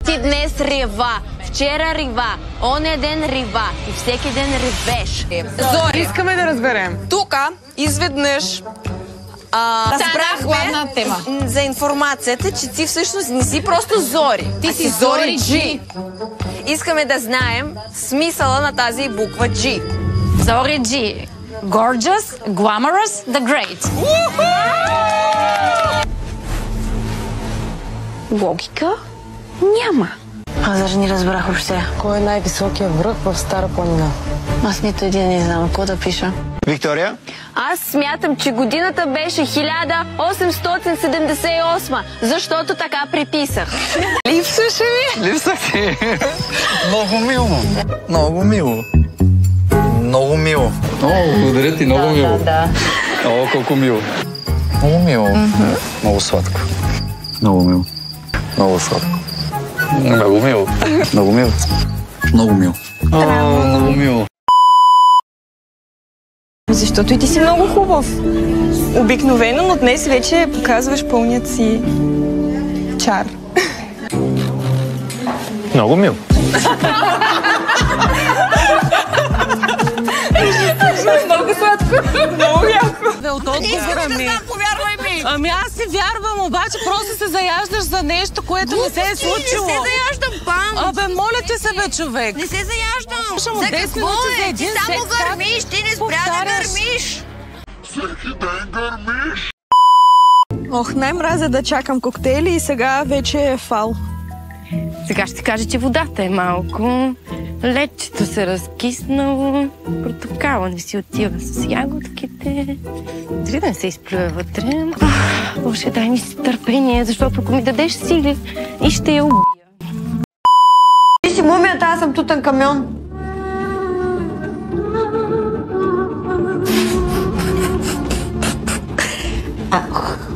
Ти днес рева, вчера рива, оня ден рива и всеки ден ревеш. Зори, искаме да разберем. Тука изведнъж разбрахме за информацията, че ти всъщност не си просто Зори. Ти си Зори G. Искаме да знаем смисъла на тази буква G. Зори G. Gorgeous, glamorous, the great. Логика? Няма. Аз даже не разбрах въобще. Кой е най-високият връх в Стара планина? Аз нито един не знам. Какво да пиша? Виктория? Аз смятам, че годината беше 1878, защото така приписах. Липсваше ми? Липсвах ти. Много мило. Много мило. Много мило. О, благодаря ти, много мило. Да. О, колко мило. Много мило. Много сладко. Много мило. Много сладко. Много мило. Много мило. Много мило. Много мило. Защото и ти си много хубав. Обикновено, но днес вече показваш пълният си чар. Много мило. Много сладко. Много яко. От отговора ми. Ами аз си вярвам, обаче просто се заяждаш за нещо, което не се е случило. Не се заяждам, бам! Абе, моля ти се, бе, човек. Не се заяждам! За какво е? Ти само гърмиш, ти не спря да гърмиш! Всеки ден гърмиш! Ох, най-мразя да чакам коктейли и сега вече е фал. Сега ще кажа, че водата е малко. Лечето се разкиснало. Портокала не си отива с ягодките. Дали да не се изплюе вътре. Боже, дай ми си търпение, защото ако ми дадеш сили и ще я убия. Ти си мумията, аз съм Тутанкамон.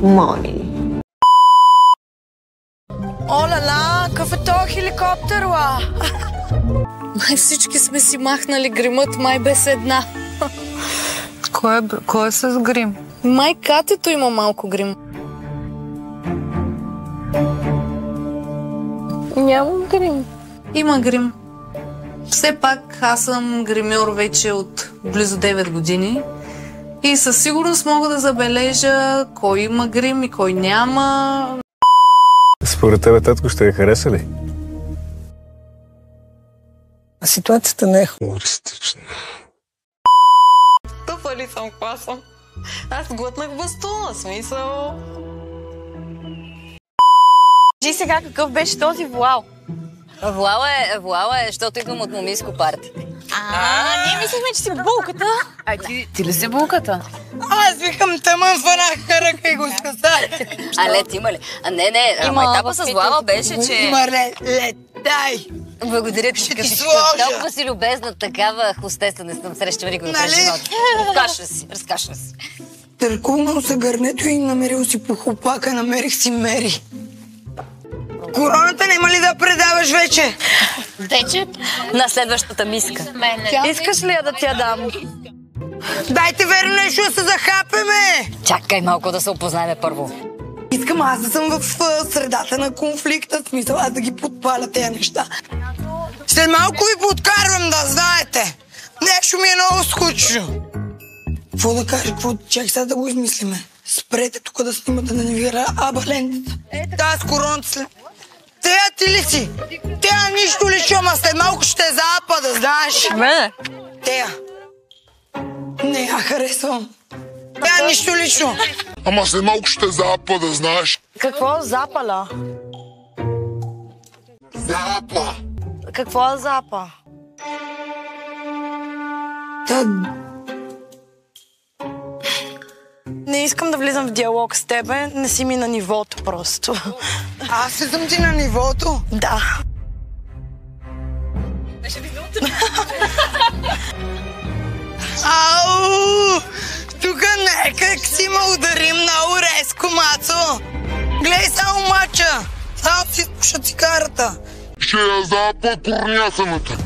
Моли. Оля-ла, какъв е този хеликоптер, ла? Май всички сме си махнали гримът, май без една. Кой е с грим? Май катето има малко грим. Нямам грим. Има грим. Все пак аз съм гримьор вече от близо 9 години. И със сигурност мога да забележа кой има грим и кой няма. Според тебе, татко, ще я хареса ли? Ситуацията не е хумористична. Тъпа ли съм, каква съм? Аз глътнах бастуна, смисъл. Кажи сега какъв беше този вуал. Вуал е, защото идвам от момийско парти. Ние мислихме, че си булката. Ти ли си булката? Аз викам тъмън фанах ръка и го скъсах. Лед има ли? Не, майтапа с Влава беше, че... Има лед, дай! Благодаря ти, Ще ти скъпи. сложа. Толкова си любезна, такава хостеса не съм срещала никога през живота. Разкашва си. Търкулнал се гърнето и намерил си похлопака, намерих си Мери. Короната няма ли да предаваш вече? Вече? На следващата миска. Искаш ли я да ти я дам? Дайте верно нещо да се захапеме! Чакай малко да се опознаем първо. Искам аз да съм в средата на конфликта, смисъл аз да ги подпаля тези неща. След малко ви подкарвам, да знаете. Нещо ми е много скучно. Какво да кажа, чак сега да го измислиме. Спрете тук да снимате, да не вира лентата. Та с короната след... Тея ти ли си? Тея нищо лично, ама след малко ще е запада, знаеш. Мене? Тея. Не, я харесвам. Тея нищо лично. Ама след малко ще запада, знаеш. Какво запала? Запа. Какво запа? Не искам да влизам в диалог с тебе, не си ми на нивото просто. Аз не съм ти на нивото? Да. Ау! Тук нека си ме ударим много резко, Мацо. Гледай само мача. Само си спуша цигарата. Ще я запа корнясаната.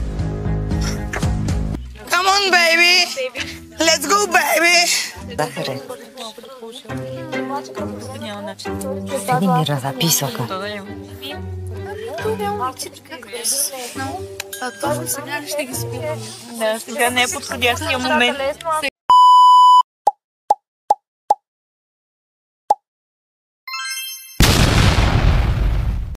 Come on, baby. Let's go, baby. Захаре. Седи мира за писока. Да, сега не е подходящия момент.